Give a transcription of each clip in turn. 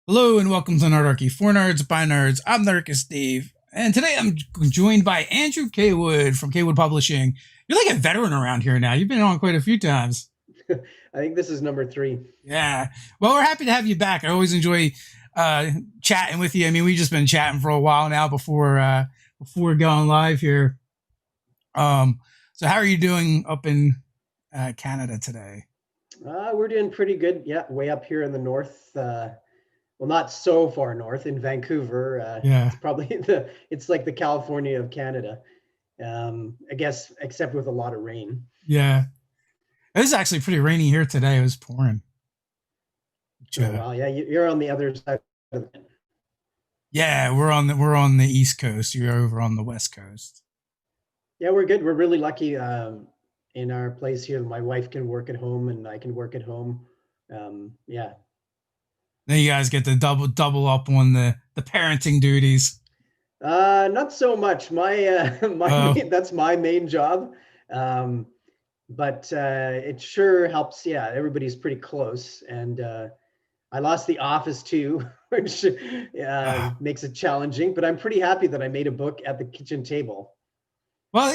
Hello and welcome to Nerdarchy for Nerds by Nerds. I'm Nerdicus Dave, and today I'm joined by Andrew Cawood from Cawood Publishing. You're like a veteran around here now. You've been on quite a few times. I think this is number three. Yeah. Well, we're happy to have you back. I always enjoy uh, chatting with you. I mean, we've just been chatting for a while now before going live here. So how are you doing up in Canada today? We're doing pretty good. Yeah, way up here in the north. Well, not so far north in Vancouver. Yeah. It's probably it's like the California of Canada. I guess, except with a lot of rain. Yeah. It was actually pretty rainy here today. It was pouring. Which, Oh, well, yeah, you're on the other side of it. Yeah, we're on the East Coast. You're over on the West Coast. Yeah, we're good. We're really lucky in our place here. My wife can work at home and I can work at home. Yeah. Then you guys get to double up on the parenting duties. Not so much. My Oh, that's my main job. Um, but it sure helps. Yeah, everybody's pretty close, and I lost the office too, which ah. makes it challenging. But I'm pretty happy that I made a book at the kitchen table. Well,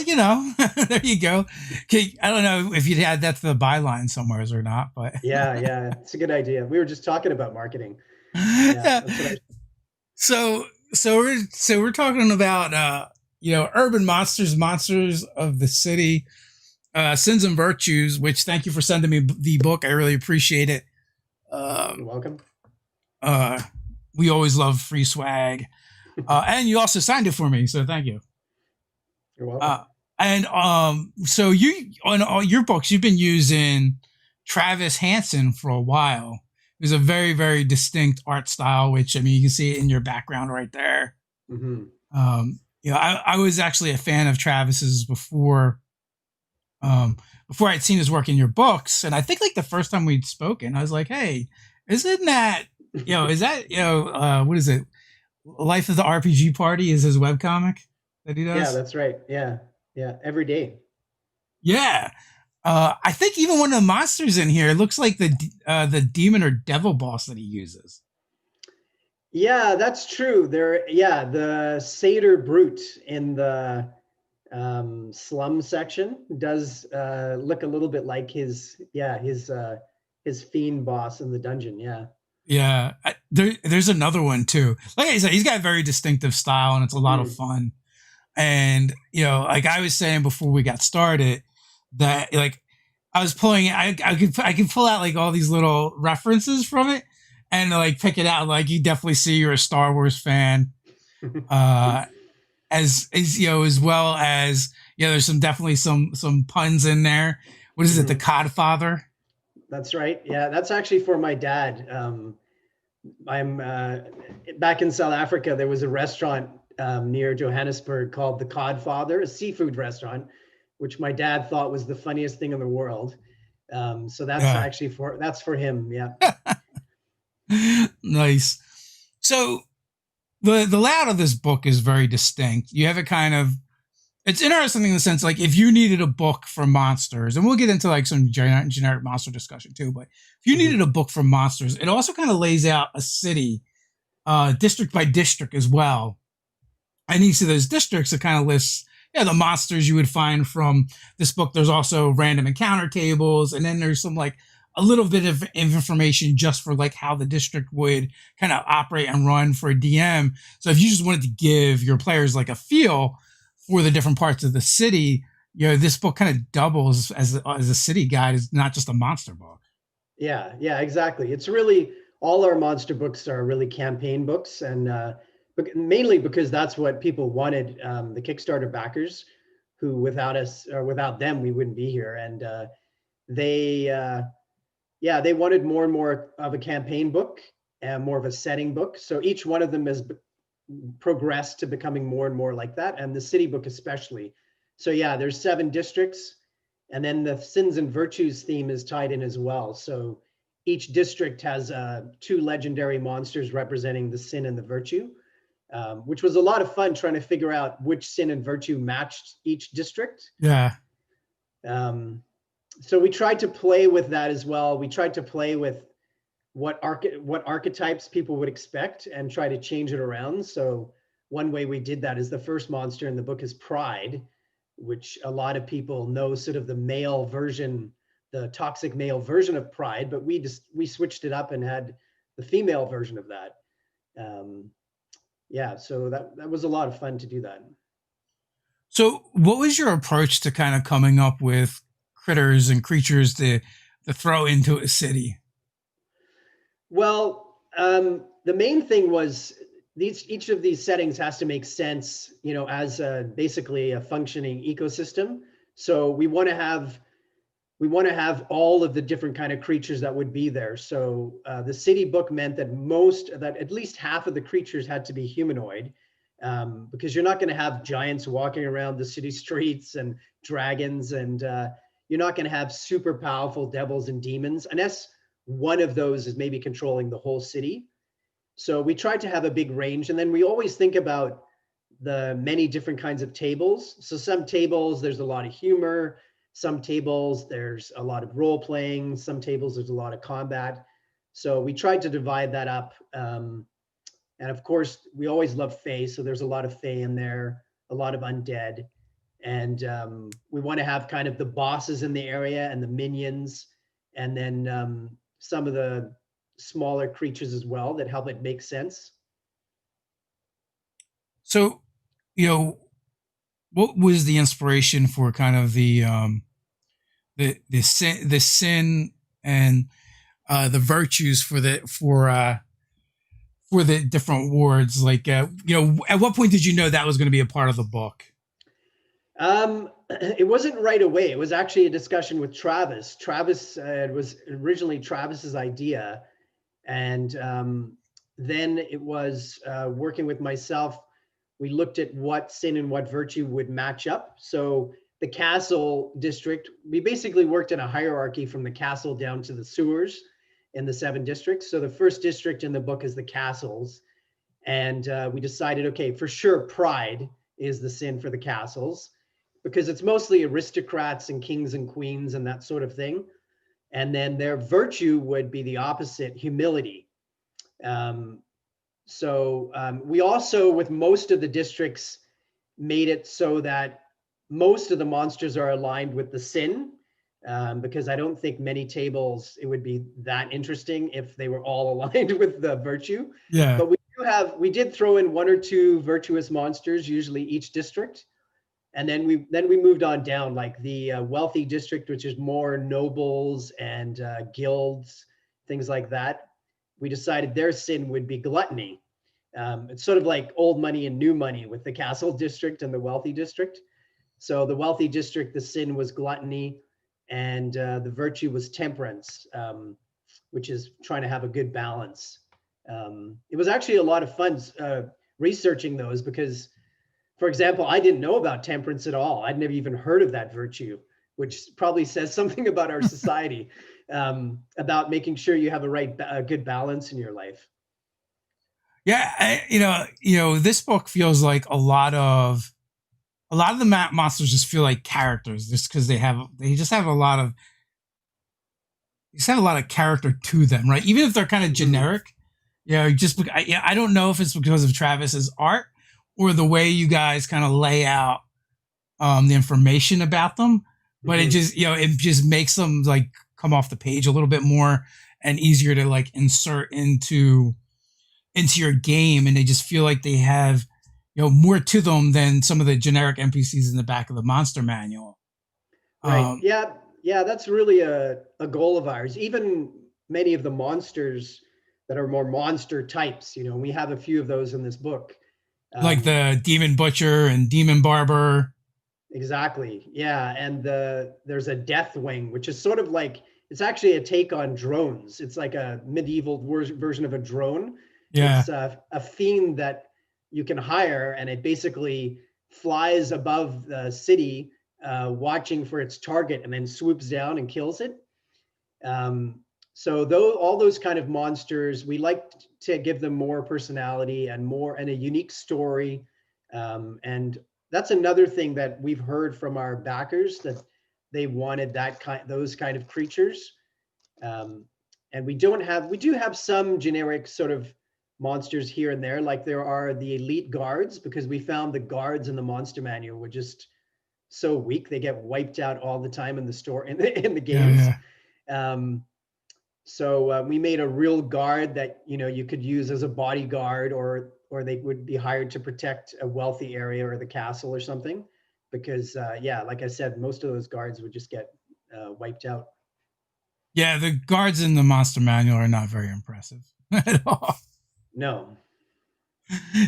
there you go. Okay, I don't know if you'd add that to the byline somewheres or not, but Yeah, yeah, it's a good idea. We were just talking about marketing. Yeah, yeah. that's what I. So we're talking about urban monsters, monsters of the city, sins and virtues. Which thank you for sending me the book. I really appreciate it. You're Um, welcome. uh, we always love free swag, and you also signed it for me, so thank you. You're welcome. Uh, and so you on all your books, you've been using Travis Hanson for a while. There's a very, very distinct art style, which I mean, you can see it in your background right there. Hmm. I was actually a fan of Travis's um, before I'd seen his work in your books, and I think like the first time we'd spoken, I was like, "Hey, isn't that is that what is it? Life of the RPG Party is his webcomic that he Yeah, does." that's right. Yeah, yeah, every day. Yeah. I think even one of the monsters in here looks like the demon or devil boss that he uses. Yeah, that's true. Yeah, the Satyr Brute in the slum section does look a little bit like his fiend boss in the dungeon. Yeah. Yeah, there's another one too. Like I said, he's got a very distinctive style, and it's a lot of Mm. fun. And like I was saying before we got started, that like I was pulling, I could pull out like all these little references from it, and like pick it out. Like you definitely see you're a Star Wars fan, uh, as as well as there's definitely some puns in there. What is it? The Hmm. Codfather. That's right. Yeah, that's actually for my dad. I'm back in South Africa. There was a restaurant near Johannesburg called the Codfather, a seafood restaurant, which my dad thought was the funniest thing in the world. So that's Yeah. actually that's for him. Yeah. Nice. So the layout of this book is very distinct. You have it kind of it's interesting in the sense like if you needed a book for monsters, and we'll get into like some generic monster discussion too, but if you Mhm. needed a book for monsters, it also kind of lays out a city, district by district as well. And each of those districts it kind of lists the monsters you would find from this book. There's also random encounter tables, and then there's some like a little bit of information just for like how the district would kind of operate and run for a DM. So if you just wanted to give your players like a feel for the different parts of the city, this book kind of doubles as a city guide. It's not just a monster book. Yeah, yeah, exactly. It's really all our monster books are really campaign books, and mainly because that's what people wanted. The Kickstarter backers, who without us or without them, we wouldn't be here, and they, yeah, they wanted more and more of a campaign book and more of a setting book. So each one of them has progressed to becoming more and more like that, and the city book especially. So yeah, there's 7 districts, and then the sins and virtues theme is tied in as well. So each district has 2 legendary monsters representing the sin and the virtue, which was a lot of fun trying to figure out which sin and virtue matched each district. Yeah. Um, so we tried to play with that as well. We tried to play with what archetypes people would expect and try to change it around. So one way we did that is the first monster in the book is Pride, which a lot of people know sort of the male version, the toxic male version of Pride, but we switched it up and had the female version of that. Yeah, so that was a lot of fun to do that. So, what was your approach to kind of coming up with critters and creatures to throw into a city? Well, the main thing was each of these settings has to make sense, as basically a functioning ecosystem. So we want to have all of the different kind of creatures that would be there. So the city book meant that at least half of the creatures had to be humanoid, because you're not going to have giants walking around the city streets and dragons, and you're not going to have super powerful devils and demons unless one of those is maybe controlling the whole city. So we tried to have a big range, and then we always think about the many different kinds of tables. So some tables, there's a lot of humor. Some tables, there's a lot of role playing. Some tables, there's a lot of combat. So we tried to divide that up. And of course, we always love Fae. So there's a lot of Fae in there, a lot of undead. And we want to have kind of the bosses in the area and the minions, and then some of the smaller creatures as well that help it make sense. So, you know, what was the inspiration for kind of the sin and the virtues for the different wards? Like, at what point did you know that was going to be a part of the book? It wasn't right away. It was actually a discussion with Travis. It was originally Travis's idea. And then it was working with myself. We looked at what sin and what virtue would match up. So the castle district, we basically worked in a hierarchy from the castle down to the sewers in the 7 districts. So the first district in the book is the castles. And we decided, okay, for sure, pride is the sin for the castles, because it's mostly aristocrats and kings and queens and that sort of thing. And then their virtue would be the opposite, humility. We also, with most of the districts, made it so that most of the monsters are aligned with the sin, because I don't think many tables, it would be that interesting if they were all aligned with the virtue. Yeah. But we did throw in 1 or 2 virtuous monsters, usually each district. And then we moved on down, like the wealthy district, which is more nobles and guilds, things like that. We decided their sin would be gluttony. It's sort of like old money and new money with the castle district and the wealthy district. So the wealthy district, the sin was gluttony, and the virtue was temperance, which is trying to have a good balance. It was actually a lot of fun researching those, because, for example, I didn't know about temperance at all. I'd never even heard of that virtue, which probably says something about our society, about making sure you have a good balance in your life. Yeah, this book feels like a lot of the monsters just feel like characters, just because they just have a lot of character to them, right? Even if they're kind of generic, I don't know if it's because of Travis's art or the way you guys kind of lay out the information about them, but it just makes them like come off the page a little bit more and easier to like insert into your game, and they just feel like they have more to them than some of the generic NPCs in the back of the monster manual. Right. Yeah, that's really a goal of ours. Even many of the monsters that are more monster types, we have a few of those in this book. Like the Demon Butcher and Demon Barber. Exactly. Yeah. And there's a Death Wing, which is sort of like, it's actually a take on drones. It's like a medieval version of a drone. Yeah. It's a fiend that you can hire, and it basically flies above the city, watching for its target, and then swoops down and kills it. So all those kind of monsters, we like to give them more personality and a unique story. And that's another thing that we've heard from our backers, that they wanted those kind of creatures. And we do have some generic sort of monsters here and there, like there are the elite guards, because we found the guards in the monster manual were just so weak. They get wiped out all the time in the store, in the Yeah, games. yeah. So we made a real guard that, you know, you could use as a bodyguard, or they would be hired to protect a wealthy area or the castle or something. Because yeah, like I said, most of those guards would just get wiped out. Yeah, the guards in the monster manual are not very impressive at all. No.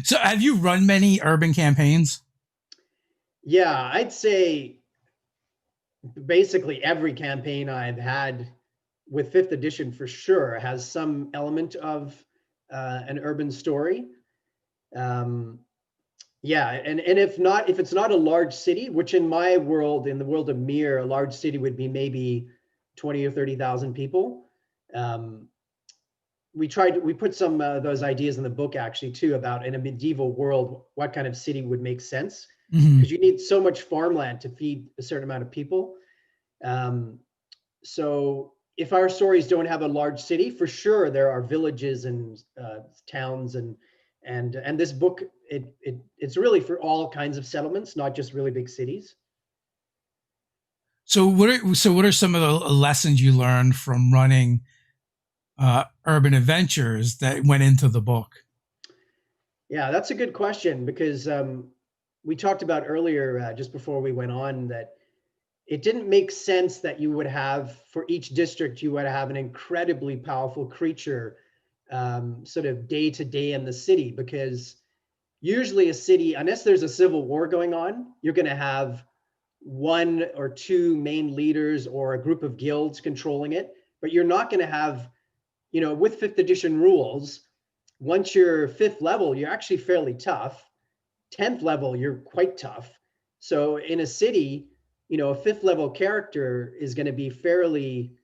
So, have you run many urban campaigns? Yeah, I'd say basically every campaign I've had with fifth edition for sure has some element of an urban story. Um, yeah, and if it's not a large city, which in my world, in the world of Mir, a large city would be maybe 20 or 30,000 people. Um, we put some those ideas in the book actually too, about in a medieval world what kind of city would make sense, Mm-hmm. because you need so much farmland to feed a certain amount of people. Um, so if our stories don't have a large city, for sure there are villages and towns, and this book, it's really for all kinds of settlements, not just really big cities. What are some of the lessons you learned from running urban adventures that went into the book? Yeah, that's a good question, because we talked about earlier, just before we went on, that it didn't make sense that you would have, for each district, you would have an incredibly powerful creature sort of day to day in the city, because usually a city, unless there's a civil war going on, you're going to have one or two main leaders or a group of guilds controlling it. But you're not going to have, you know, with fifth edition rules, once you're fifth level, you're actually fairly tough. 10th level, you're quite tough. So in a city, you know, a fifth level character is going to be fairly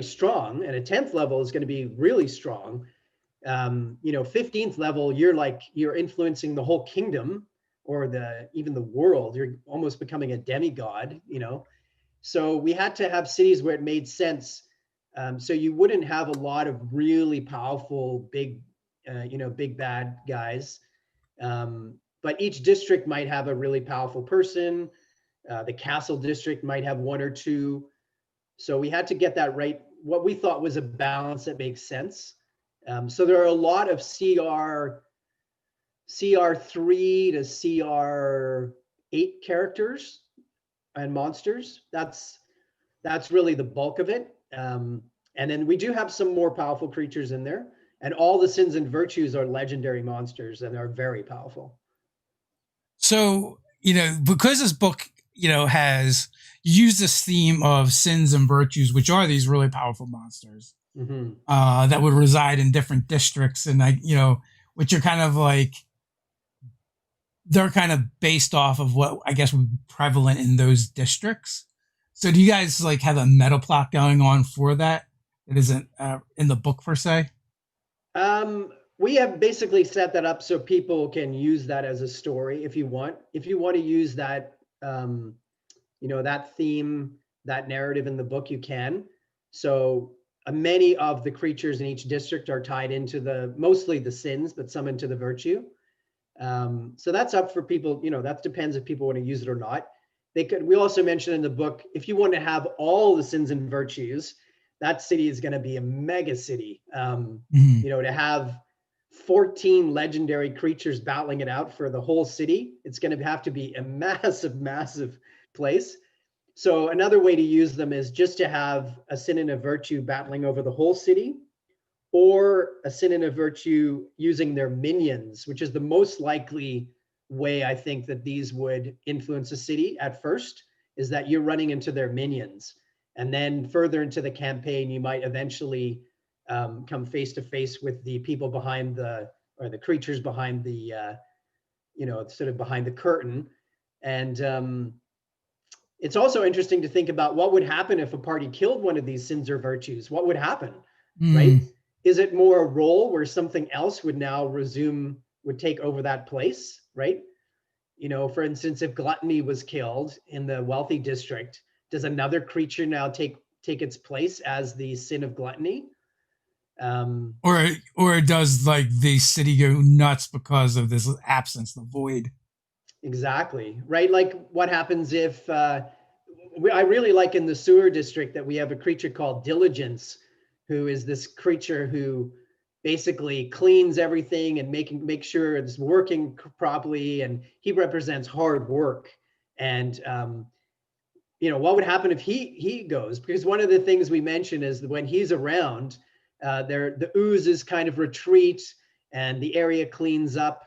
strong, and a 10th level is going to be really strong. You know, 15th level, you're influencing the whole kingdom, or even the world. You're almost becoming a demigod, you know. So we had to have cities where it made sense. So you wouldn't have a lot of really powerful, big bad guys. But each district might have a really powerful person. The castle district might have one or two. So we had to get that right. What we thought was a balance that makes sense. So there are a lot of CR3 to CR8 characters and monsters. That's really the bulk of it. And then we do have some more powerful creatures in there. And all the sins and virtues are legendary monsters, and are very powerful. So, because this book, has used this theme of sins and virtues, which are these really powerful monsters Mm-hmm. that would reside in different districts, and which are kind of like, they're kind of based off of what I guess would be prevalent in those districts. So, do you guys like have a meta plot going on for that? It isn't in the book per se. We have basically set that up so people can use that as a story if you want. If you want to use that, that theme, that narrative in the book, you can. So many of the creatures in each district are tied into mostly the sins, but some into the virtue. So that's up for people. That depends if people want to use it or not. We also mentioned in the book, if you want to have all the sins and virtues, that city is going to be a mega city. Mm-hmm. To have 14 legendary creatures battling it out for the whole city, it's going to have to be a massive, massive place. So another way to use them is just to have a sin and a virtue battling over the whole city, or a sin and a virtue using their minions, which is the most likely way I think that these would influence a city at first, is that you're running into their minions. And then further into the campaign, you might eventually come face to face with the people behind or the creatures behind the, sort of behind the curtain. And it's also interesting to think about what would happen if a party killed one of these sins or virtues. What would happen, right? Is it more a role where something else would take over that place, right? For instance, if gluttony was killed in the wealthy district, does another creature now take its place as the sin of gluttony? Or does like the city go nuts because of this absence, the void? Exactly. Right. Like what happens if I really like in the sewer district that we have a creature called Diligence, who is this creature who basically cleans everything and make sure it's working properly, and he represents hard work. And what would happen if he goes? Because one of the things we mentioned is that when he's around, the oozes kind of retreat and the area cleans up.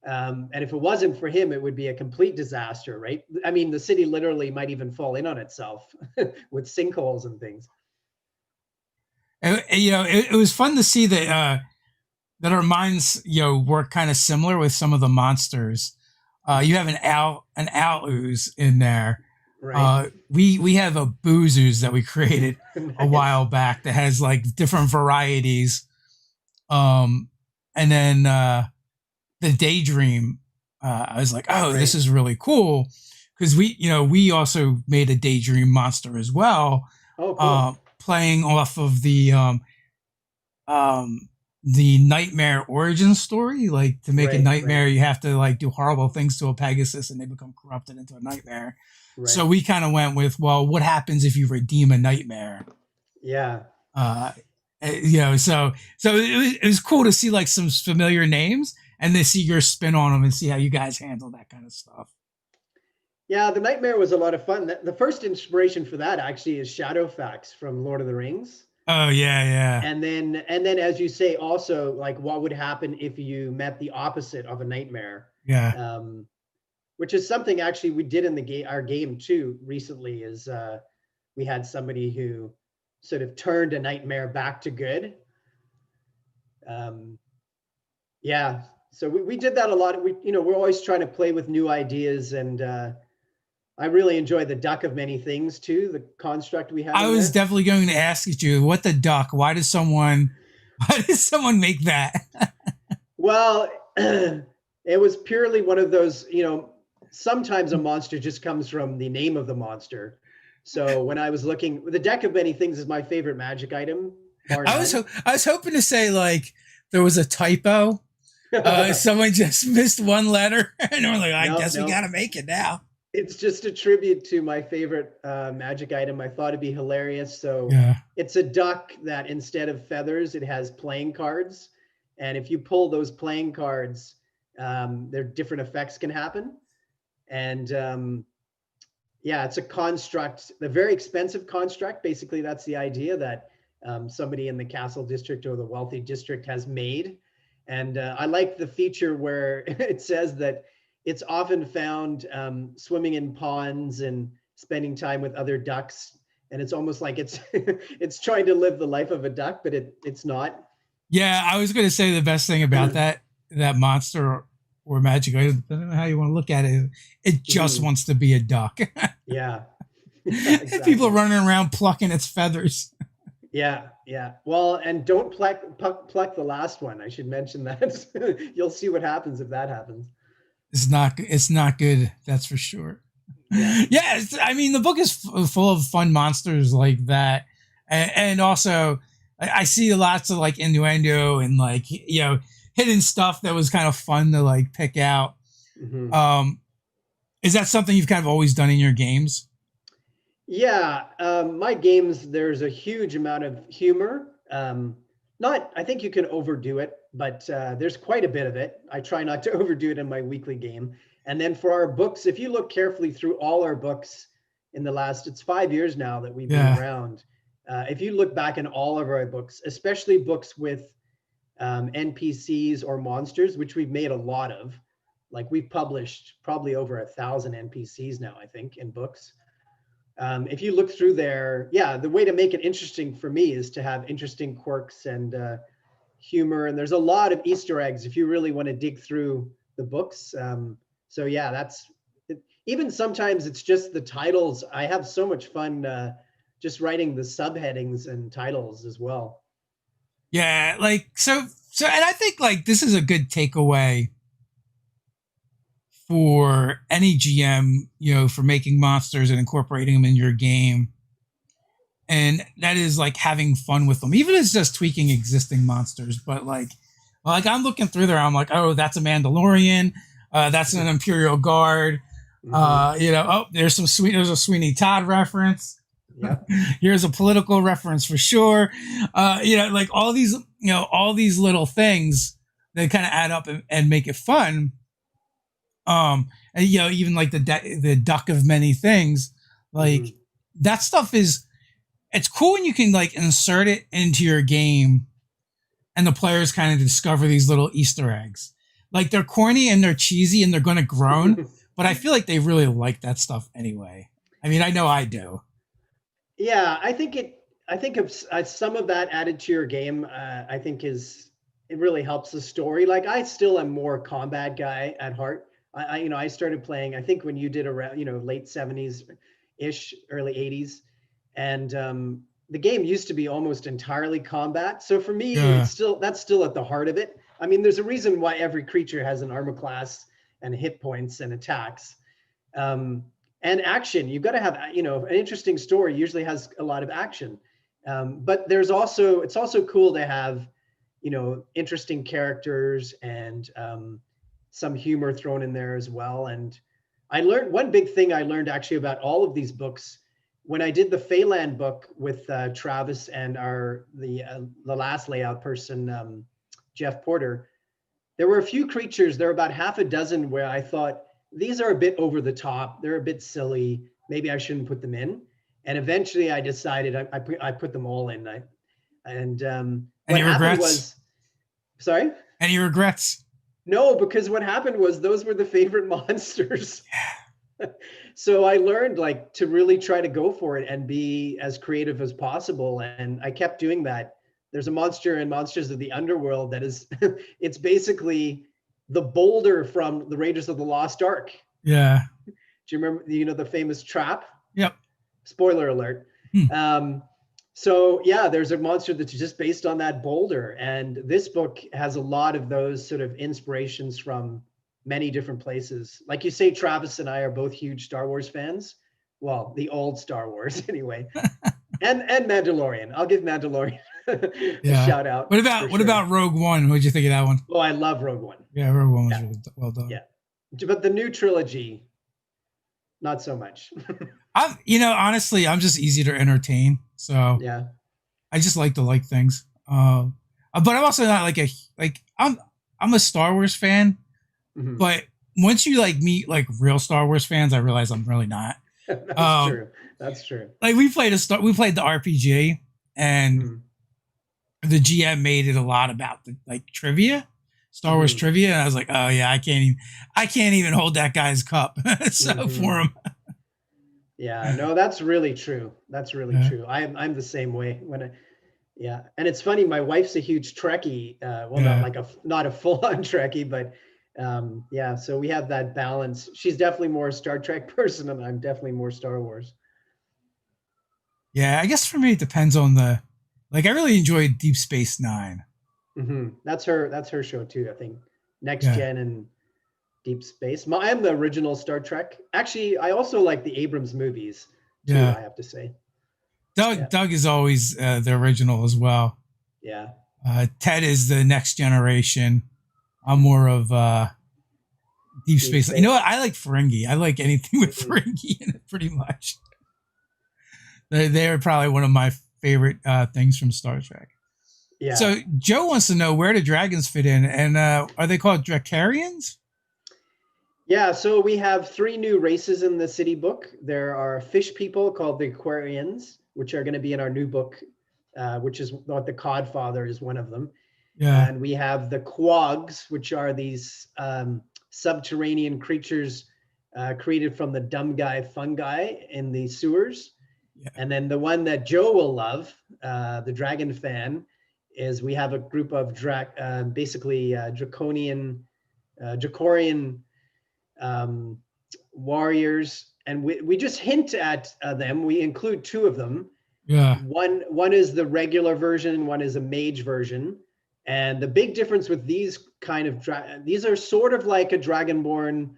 And if it wasn't for him, it would be a complete disaster, right? I mean, the city literally might even fall in on itself with sinkholes and things. And, it was fun to see that our minds, work kind of similar with some of the monsters. You have an owl ooze in there. Right. We have a booze ooze that we created Nice. a while back that has like different varieties. And then the daydream, I was like, oh, this is really cool, because we also made a daydream monster as well. Oh, cool. Playing off of the nightmare origin story. Like, to make a nightmare, you have to like do horrible things to a Pegasus and they become corrupted into a nightmare. Right. So we kind of went with, well, what happens if you redeem a nightmare? Yeah. So it was cool to see like some familiar names and to see your spin on them and see how you guys handle that kind of stuff. Yeah, the nightmare was a lot of fun. The first inspiration for that actually is Shadowfax from Lord of the Rings. Oh yeah. And then as you say, also like what would happen if you met the opposite of a nightmare? Yeah. Which is something actually we did in our game too recently. Is we had somebody who sort of turned a nightmare back to good. Yeah, so we did that a lot. We're always trying to play with new ideas, and I really enjoy the Duck of Many Things too, the construct we had. I was definitely going to ask you, what the duck? Why did someone make that? Well, it was purely one of those, sometimes a monster just comes from the name of the monster. So when I was looking, the Deck of Many Things is my favorite magic item. I was hoping to say like there was a typo. Someone just missed one letter, and we're like, I guess we got to make it now. It's just a tribute to my favorite magic item. I thought it'd be hilarious. So It's a duck that instead of feathers, it has playing cards. And if you pull those playing cards, there different effects can happen. And it's a construct, the very expensive construct. Basically, that's the idea that somebody in the castle district or the wealthy district has made. And I like the feature where it says that it's often found swimming in ponds and spending time with other ducks. And it's almost like it's it's trying to live the life of a duck, but it's not. Yeah, I was going to say the best thing about that monster or magic item, depending on how you want to look at it, it just wants to be a duck. Yeah. Exactly. People are running around plucking its feathers. Yeah. Well, and don't pluck the last one. I should mention that. You'll see what happens if that happens. It's not good. That's for sure. Yeah. I mean, the book is full of fun monsters like that. And also I see lots of like innuendo and like, hidden stuff that was kind of fun to like pick out. Mm-hmm. Is that something you've kind of always done in your games? Yeah, my games, there's a huge amount of humor. I think you can overdo it, but there's quite a bit of it. I try not to overdo it in my weekly game. And then for our books, if you look carefully through all our books in it's 5 years now that we've been around. If you look back in all of our books, especially books with NPCs or monsters, which we've made a lot of, like we've published probably over 1,000 NPCs now, I think, in books. If you look through there, the way to make it interesting for me is to have interesting quirks and humor. And there's a lot of Easter eggs if you really want to dig through the books. That's it. Even sometimes it's just the titles. I have so much fun just writing the subheadings and titles as well. Yeah, like so, and I think like this is a good takeaway for any GM, for making monsters and incorporating them in your game. and that is like having fun with them, even if it's just tweaking existing monsters. But like I'm looking through there, I'm like, oh, that's a Mandalorian, that's an Imperial Guard. Oh, there's a Sweeney Todd reference. Yep. Here's a political reference for sure. Like all these little things that kind of add up and make it fun. And even like the duck of many things, like that stuff it's cool when you can like insert it into your game and the players kind of discover these little Easter eggs. Like they're corny and they're cheesy and they're going to groan, but I feel like they really like that stuff anyway. I mean, I know I do. Yeah, I think if some of that added to your game, I think it really helps the story. Like I still am more combat guy at heart. I started playing, I think when you did around, late 70s ish, early 80s. And the game used to be almost entirely combat. So for me, that's still at the heart of it. I mean, there's a reason why every creature has an armor class and hit points and attacks. And action. You've got to have, an interesting story usually has a lot of action. But it's also cool to have, interesting characters and some humor thrown in there as well. And I learned one big thing I learned actually about all of these books when I did the Phelan book with Travis and the last layout person, Jeff Porter. There were a few creatures, there were about half a dozen where I thought, these are a bit over the top, they're a bit silly, maybe I shouldn't put them in. And eventually I decided I put them all in. Any regrets? Sorry? Any regrets? No, because what happened was those were the favorite monsters. Yeah. So I learned to really try to go for it and be as creative as possible. And I kept doing that. There's a monster in Monsters of the Underworld that is, it's basically the boulder from the Raiders of the Lost Ark. Yeah. Do you remember, the famous trap? Yep. Spoiler alert. So yeah, there's a monster that's just based on that boulder. And this book has a lot of those sort of inspirations from many different places. Like you say, Travis and I are both huge Star Wars fans. Well, the old Star Wars anyway. and Mandalorian. I'll give Mandalorian a shout out. What about Rogue One? What did you think of that one? Oh, I love Rogue One. Yeah, Rogue One was really well done. Yeah. But the new trilogy, not so much. Honestly, I'm just easy to entertain. So yeah, I just like to like things. But I'm also not I'm a Star Wars fan. Mm-hmm. But once you meet real Star Wars fans, I realize I'm really not. That's true. That's true. We played the RPG, and the GM made it a lot about the trivia, Star Wars trivia, and I was like, oh yeah, I can't even hold that guy's cup for him. Yeah, no, that's really true. That's really true. I'm the same way and it's funny. My wife's a huge Trekkie. Not a full-on Trekkie, but so we have that balance. She's definitely more a Star Trek person, and I'm definitely more Star Wars. Yeah, I guess for me it depends on I really enjoyed Deep Space Nine. Mm-hmm. That's her show too. I think Next Gen and Deep Space. I'm the original Star Trek. Actually, I also like the Abrams movies too, I have to say. Doug is always the original as well. Yeah. Ted is the Next Generation. I'm more of Deep Space. You know what? I like Ferengi. I like anything with Ferengi in it pretty much. They're probably one of my favorite things from Star Trek. Yeah. So Joe wants to know, where do dragons fit in, and are they called Dracarians? Yeah, so we have 3 new races in the city book. There are fish people called the Aquarians, which are going to be in our new book, which is what the Codfather is one of them. Yeah. And we have the Quogs, which are these subterranean creatures created from the dumb guy fungi in the sewers. Yeah. And then the one that Joe will love, the dragon fan, is we have a group of Dracorian warriors, and we just hint at them. We include 2 of them. Yeah. One is the regular version, one is a mage version. And the big difference with these kind of these are sort of like a dragonborn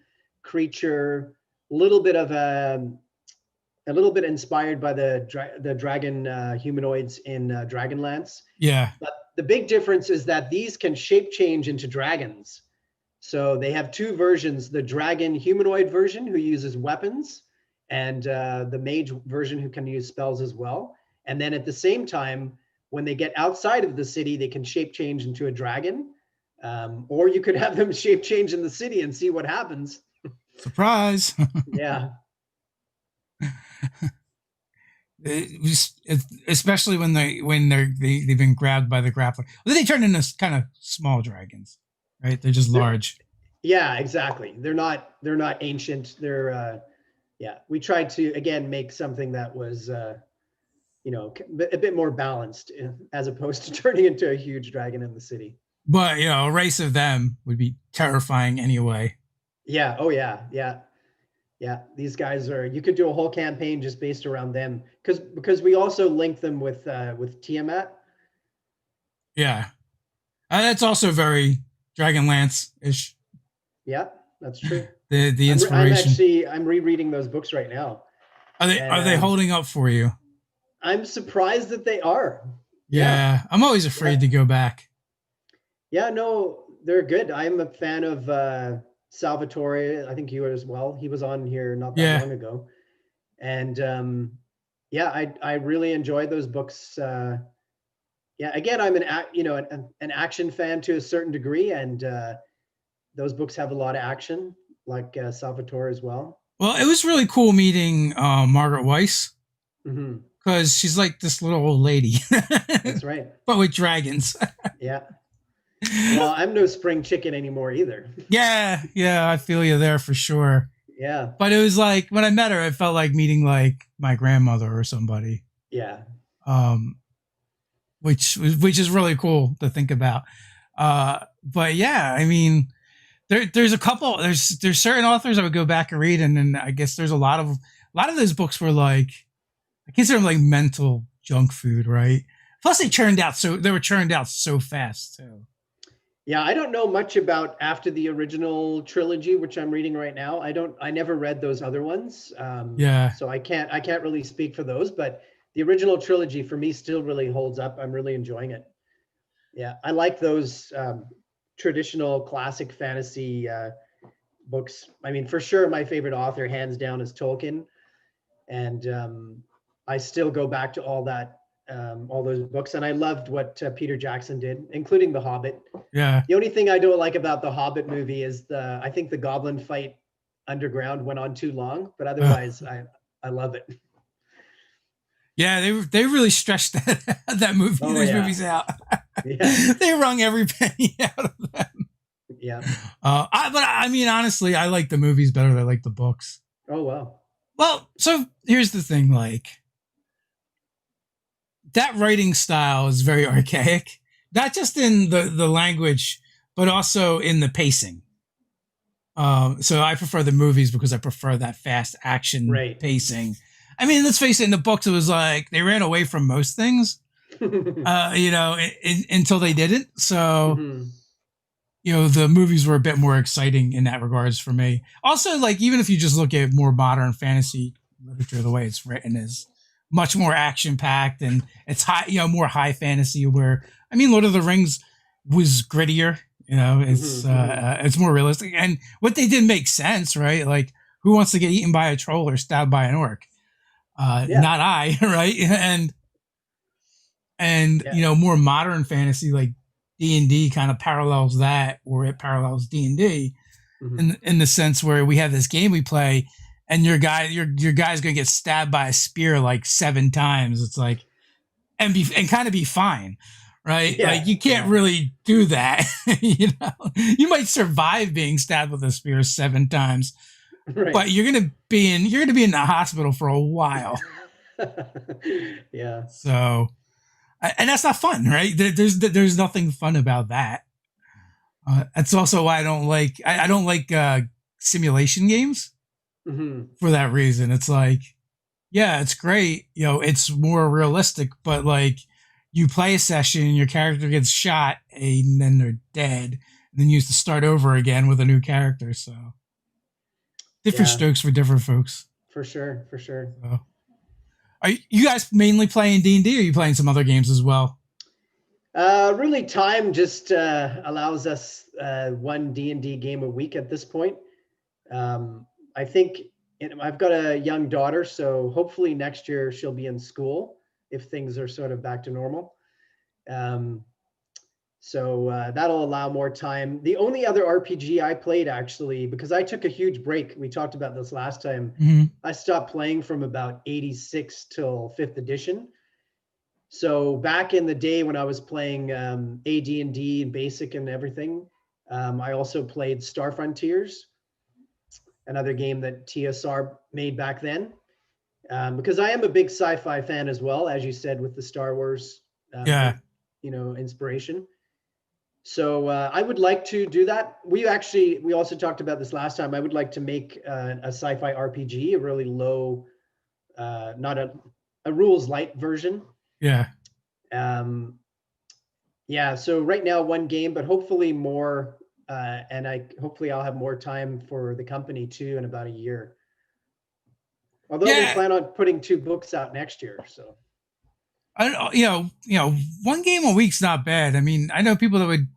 creature, a little bit of a a little bit inspired by the dragon humanoids in Dragonlance. Yeah. But the big difference is that these can shape change into dragons. So they have two versions: the dragon humanoid version, who uses weapons, and the mage version, who can use spells as well. And then at the same time, when they get outside of the city, they can shape change into a dragon. Or you could have them shape change in the city and see what happens. Surprise. Yeah. Especially when they've been grabbed by the grappler. Well, they turn into kind of small dragons, right? They're just large. Yeah, exactly. They're not ancient. They're yeah. We tried to again make something that was a bit more balanced, as opposed to turning into a huge dragon in the city. But a race of them would be terrifying anyway. Yeah. Oh yeah. Yeah. Yeah, these guys are. You could do a whole campaign just based around them, because we also link them with Tiamat. Yeah, that's also very Dragonlance-ish. Yeah, that's true. The inspiration. I'm rereading those books right now. Are they holding up for you? I'm surprised that they are. Yeah. I'm always afraid to go back. Yeah, no, they're good. I'm a fan of Salvatore. I think you are as well. He was on here not that long ago. And I really enjoyed those books. Again, I'm an action fan to a certain degree, and those books have a lot of action, like Salvatore as well. Well, it was really cool meeting Margaret Weiss, Mm-hmm. because she's like this little old lady. That's right. But with dragons. Yeah. Well, I'm no spring chicken anymore either. Yeah, I feel you there for sure. Yeah. But it was like, when I met her, I felt like meeting like my grandmother or somebody. Yeah. Which is really cool to think about. But yeah, I mean, there's a couple. There's certain authors I would go back and read, and then I guess there's a lot of those books were like, I consider them like mental junk food, right? Plus, they were churned out so fast too. Yeah, I don't know much about after the original trilogy, which I'm reading right now. I never read those other ones. So I can't really speak for those, but the original trilogy for me still really holds up. I'm really enjoying it. Yeah, I like those traditional classic fantasy books. I mean, for sure, my favorite author, hands down, is Tolkien. And I still go back to all those books, and I loved what Peter Jackson did, including The Hobbit. Yeah. The only thing I don't like about the Hobbit movie is I think the goblin fight underground went on too long, but otherwise I love it. Yeah, they really stretched that movie, movies out. Yeah. They wrung every penny out of them. Yeah. But I mean, honestly, I like the movies better than I like the books. Oh wow. Well, so here's the thing, like, that writing style is very archaic, not just in the language, but also in the pacing. So I prefer the movies because I prefer that fast action pacing. I mean, let's face it, in the books, it was like they ran away from most things, until they didn't. So, the movies were a bit more exciting in that regards for me. Also, like, even if you just look at more modern fantasy literature, the way it's written is much more action packed, and it's high, more high fantasy, where, I mean, Lord of the Rings was grittier, it's more realistic. And what they did make sense, right? Like, who wants to get eaten by a troll or stabbed by an orc? Not I, right? And more modern fantasy like D&D kind of parallels that, or it parallels D&D in the sense where we have this game we play, and your guy's gonna get stabbed by a spear like 7 times. It's like, and kind of be fine, right? Yeah. Like, you can't really do that. You might survive being stabbed with a spear 7 times, but you're gonna be in the hospital for a while. Yeah. So, and that's not fun, right? There's nothing fun about that. That's also why I don't like simulation games. For that reason. It's like, yeah, it's great, it's more realistic, but like, you play a session, your character gets shot, and then they're dead, and then you have to start over again with a new character. So different strokes for different folks. For sure. So. Are you guys mainly playing D&D, or are you playing some other games as well? Really, time just allows us one D&D game a week at this point. I think I've got a young daughter, so hopefully next year she'll be in school if things are sort of back to normal. Um, so that'll allow more time. The only other RPG I played, actually, because I took a huge break, we talked about this last time. Mm-hmm. I stopped playing from about 86 till 5th edition. So back in the day when I was playing AD&D and Basic and everything, I also played Star Frontiers, another game that TSR made back then. Because I am a big sci-fi fan as well, as you said, with the Star Wars, Yeah. inspiration. So I would like to do that. We also talked about this last time. I would like to make a sci-fi RPG, a really low, not a rules light version. Yeah. Um, yeah. So right now one game, but hopefully more, and hopefully I'll have more time for the company too in about a year. Although we Yeah. plan on putting 2 books out next year, so. I don't know, one game a week's not bad. I mean, I know people that would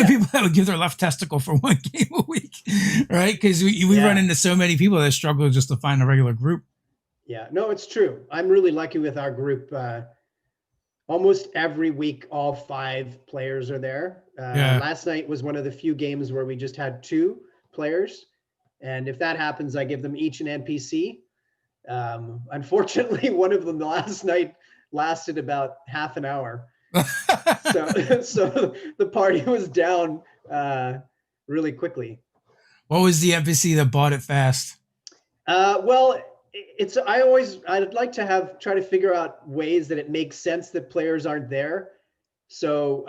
people that would give their left testicle for one game a week, right? Because we run into so many people that struggle just to find a regular group. Yeah, no, it's true. I'm really lucky with our group. Almost every week, all 5 players are there. Last night was one of the few games where we just had 2 players. And if that happens, I give them each an NPC. Unfortunately, one of them last night lasted about half an hour. so the party was down really quickly. What was the NPC that bought it fast? Well, I'd like to try to figure out ways that it makes sense that players aren't there. So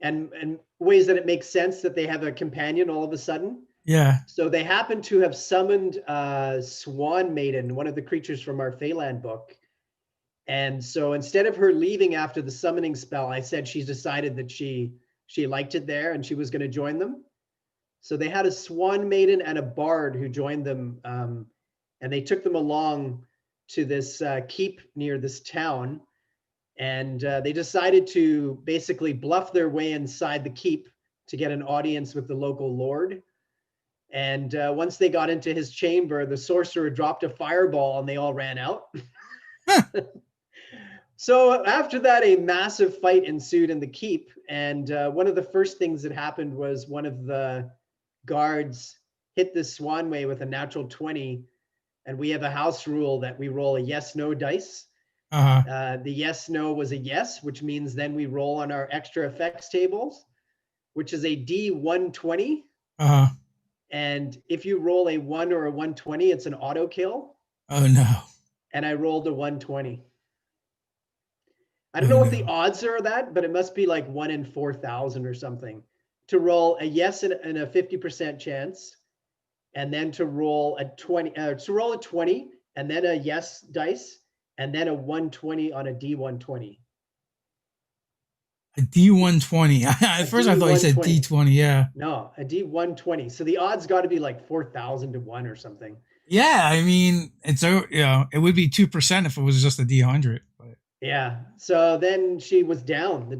and ways that it makes sense that they have a companion all of a sudden. Yeah. So they happen to have summoned Swan Maiden, one of the creatures from our Phaland book. And so instead of her leaving after the summoning spell, I said she's decided that she liked it there and she was going to join them. So they had a Swan Maiden and a Bard who joined them, and they took them along to this keep near this town. And they decided to basically bluff their way inside the keep to get an audience with the local lord. And once they got into his chamber, the sorcerer dropped a fireball and they all ran out. So after that, a massive fight ensued in the keep. And one of the first things that happened was one of the guards hit this Swanway with a natural 20. And we have a house rule that we roll a yes-no dice. The yes-no was a yes, which means then we roll on our extra effects tables, which is a D120. And if you roll a 1 or a 120, it's an auto kill. Oh no. And I rolled a 120. I don't know what the odds are of that, but it must be like 1 in 4,000 or something. To roll a yes and a 50% chance, and then to roll a 20, and then a yes dice, and then a 120 on a D120. A D120. At first I thought you said D20. Yeah. No, a D120. So the odds got to be like 4,000 to 1 or something. Yeah, I mean, it would be 2% if it was just a D100. But. Yeah. So then she was down. We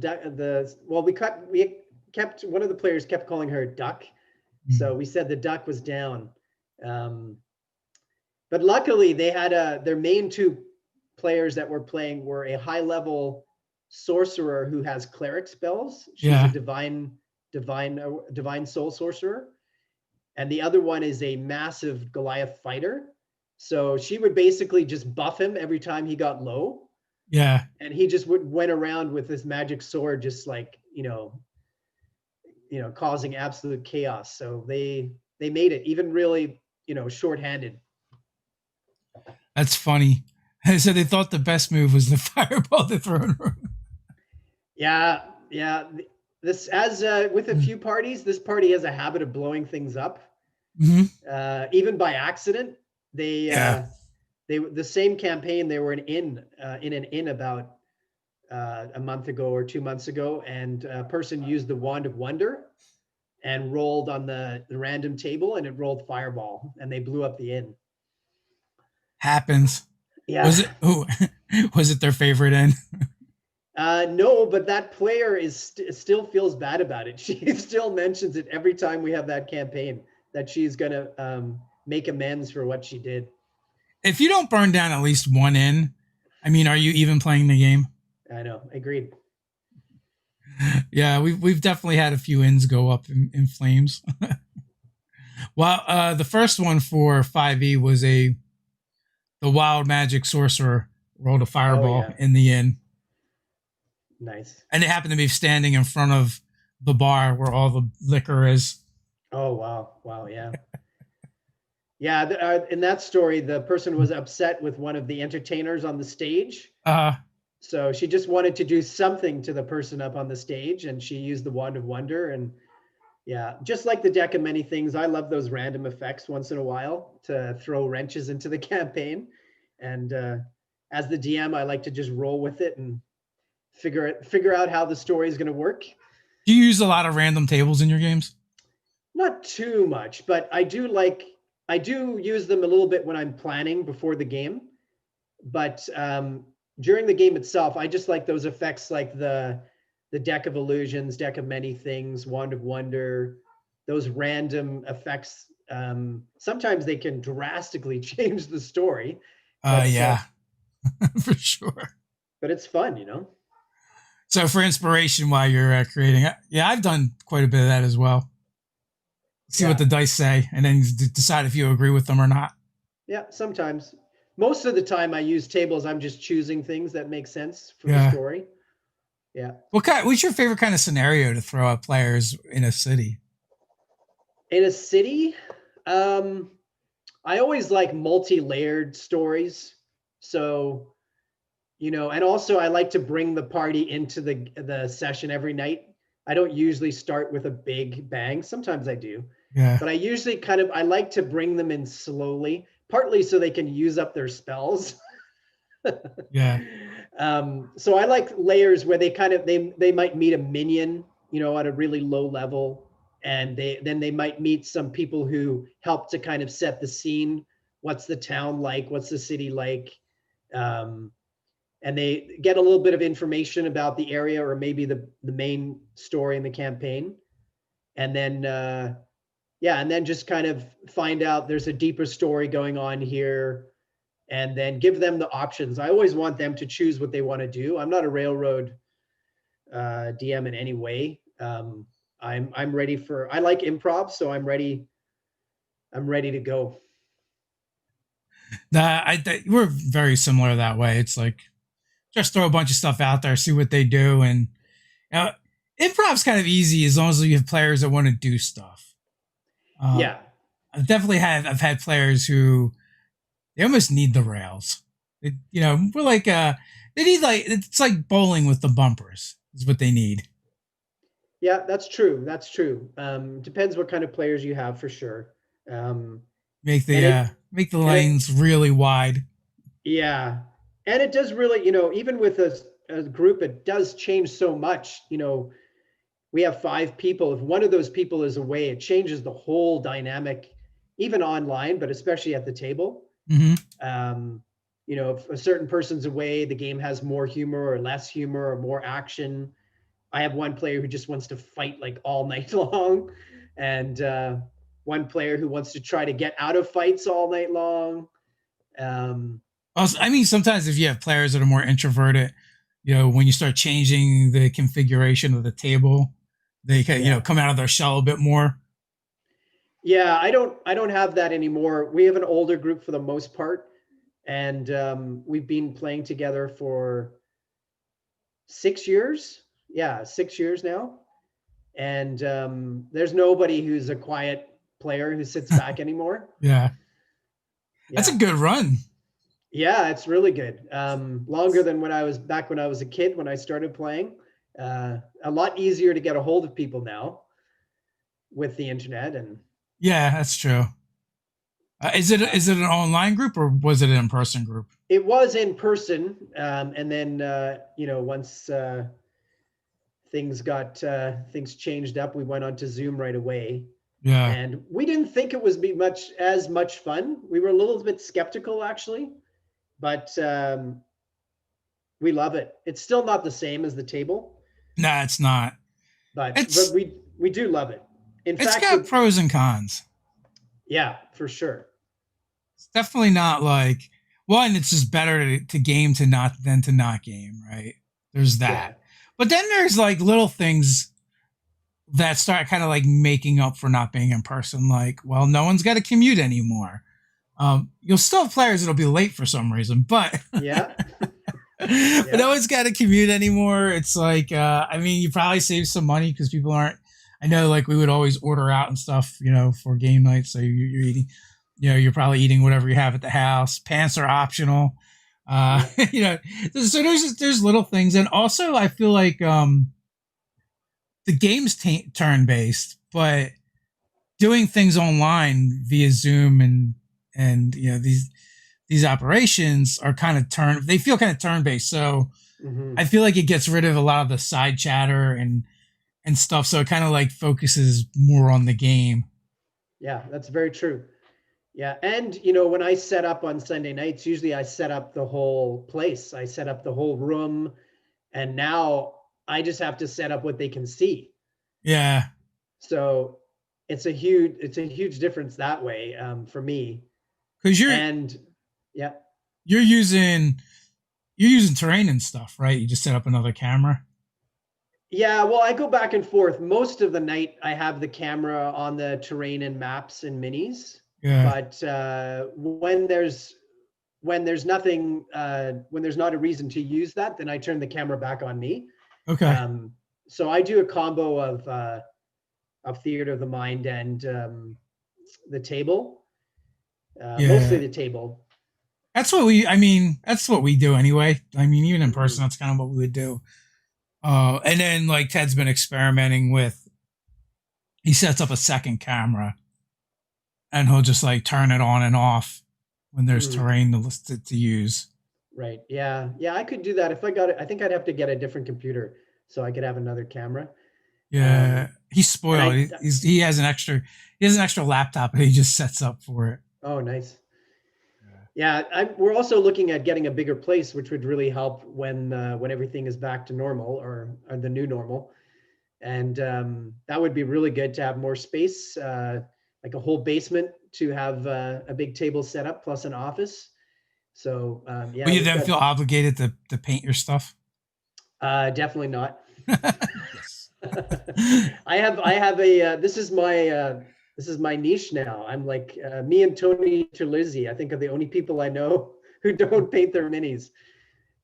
kept one of the players kept calling her Duck. So we said the duck was down. But luckily they had their main 2 players that were playing were a high level sorcerer who has cleric spells. She's a divine soul sorcerer. And the other one is a massive Goliath fighter. So she would basically just buff him every time he got low. Yeah. And he just went around with this magic sword, just like, causing absolute chaos. So they made it even really, shorthanded. That's funny. So they thought the best move was the fireball the throne room. Yeah. This with a few parties, this party has a habit of blowing things up. Even by accident. The same campaign, they were in an inn about a month ago or 2 months ago, and a person used the wand of wonder and rolled on the random table, and it rolled fireball, and they blew up the inn. Happens. Yeah. Was it who was it their favorite end? No, but that player still feels bad about it. She still mentions it every time we have that campaign that she's gonna make amends for what she did. If you don't burn down at least one inn, I mean, are you even playing the game? I know. Agreed. Yeah, we've definitely had a few inns go up in flames. Well, the first one for 5e was the wild magic sorcerer rolled a Oh fireball yeah. in the inn, Nice. and it happened to be standing in front of the bar where all the liquor is. Oh wow. Wow. Yeah. Yeah. In that story, the person was upset with one of the entertainers on the stage. Uh, So she just wanted to do something to the person up on the stage, and she used the wand of wonder. And yeah, just like the deck of many things, I love those random effects once in a while to throw wrenches into the campaign. And as the DM, I like to just roll with it and figure out how the story is going to work. do you use a lot of random tables in your games? Not too much, but I do use them a little bit when I'm planning before the game. But during the game itself, I just like those effects, like the deck of illusions, deck of many things, wand of wonder, those random effects. Sometimes they can drastically change the story, Yeah, for sure. but it's fun, you know. So for inspiration while you're creating, yeah, I've done quite a bit of that as well. See what Yeah, the dice say, and then decide if you agree with them or not. yeah. Sometimes, most of the time, I use tables. I'm just choosing things that make sense for the Yeah. story. Yeah. What's your favorite kind of scenario to throw at players in a city? In a city, um, I always like multi-layered stories. So, you know, and also I like to bring the party into the session every night. I don't usually start with a big bang. Sometimes I do, Yeah. but I usually I like to bring them in slowly, partly so they can use up their spells. Yeah. So I like layers where they might meet a minion, you know, at a really low level, and they might meet some people who help to kind of set the scene. What's the town like? What's the city like? Um, and they get a little bit of information about the area or maybe the main story in the campaign, and then yeah, and then just kind of find out there's a deeper story going on here, and then give them the options. I always want them to choose what they want to do. I'm not a railroad DM in any way. I'm ready for. I like improv, so I'm ready. I'm ready to go. We're very similar that way. It's like just throw a bunch of stuff out there, see what they do, and you know, improv's kind of easy as long as you have players that want to do stuff. Uh, Yeah, I've had players who they almost need the rails. We're like they need like it's like bowling with the bumpers is what they need. yeah, that's true. That's true. Depends what kind of players you have for sure. Um, and Make the and it lanes really wide. Yeah, and it does really, you know, even with a group, it does change so much. You know, we have 5 people. If one of those people is away, it changes the whole dynamic, even online, but especially at the table. Hmm. Um, you know, if a certain person's away, the game has more humor or less humor or more action. I have one player who just wants to fight like all night long, and one player who wants to try to get out of fights all night long. Um, Also, I mean, sometimes if you have players that are more introverted, when you start changing the configuration of the table, they can, yeah. come out of their shell a bit more. Yeah, I don't have that anymore. We have an older group for the most part, and we've been playing together for 6 years. Yeah, 6 years now. And there's nobody who's a quiet player who sits back anymore. Yeah, that's a Yeah, good run. yeah, it's really good. Longer than when I was a kid when I started playing. A lot easier to get a hold of people now with the internet. And Yeah, that's true. uh, Is it an online group or was it an in person group? it was in person, and then you know, once things changed up, we went on to Zoom right away, Yeah, and we didn't think it was be much as much fun. We were a little bit skeptical actually, but we love it. It's still not the same as the table, Nah, it's not. but It's we do love it. In it's fact, got the pros and cons. yeah, for sure. It's definitely not like one. It's just better to game to not than to not game, right? There's Yeah, that. But then there's like little things that start kind of like making up for not being in person. Like, well, no one's got to commute anymore. You'll still have players that'll be late for some reason, but yeah, but yeah, no one's got to commute anymore. It's like, I mean, you probably save some money because people aren't. I know, like we would always order out and stuff, for game night. So you're eating, you're probably eating whatever you have at the house. Pants are optional. yeah, You know, so there's little things, and also I feel like the game's turn based, but doing things online via Zoom and these operations are kind of they feel kind of turn based. So hmm I feel like it gets rid of a lot of the side chatter and stuff. So it kind of like focuses more on the game. yeah. That's very true. Yeah, and when I set up on Sunday nights, usually I set up the whole place. I set up the whole room, and now I just have to set up what they can see. Yeah, So it's a huge difference that way for me. because And yeah, you're using you're using terrain and stuff, right? You just set up another camera. yeah. Well, I go back and forth. Most of the night, I have the camera on the terrain and maps and minis. Yeah. But when there's nothing, when there's not a reason to use that, then I turn the camera back on me. Okay. Um, so I do a combo of theater of the mind and the table, mostly Yeah. the table. I mean, that's what we do anyway. I mean, even in Mhm. person, that's kind of what we would do. And then like Ted's been experimenting with, he sets up a second camera and he'll just like turn it on and off when there's Mm, terrain to use. right. Yeah. Yeah. I could do that if I got it. I think I'd have to get a different computer so I could have another camera. Yeah. He's And spoiled. He has an extra laptop and he just sets up for it. oh, nice. Yeah, we're also looking at getting a bigger place, which would really help when everything is back to normal or the new normal. And that would be really good to have more space, like a whole basement to have a big table set up plus an office. So yeah, But you we've then got feel obligated to paint your stuff. definitely not. Yes. I have this is my niche now. I'm like me and Tony Terlizzi, I think, are the only people I know who don't paint their minis.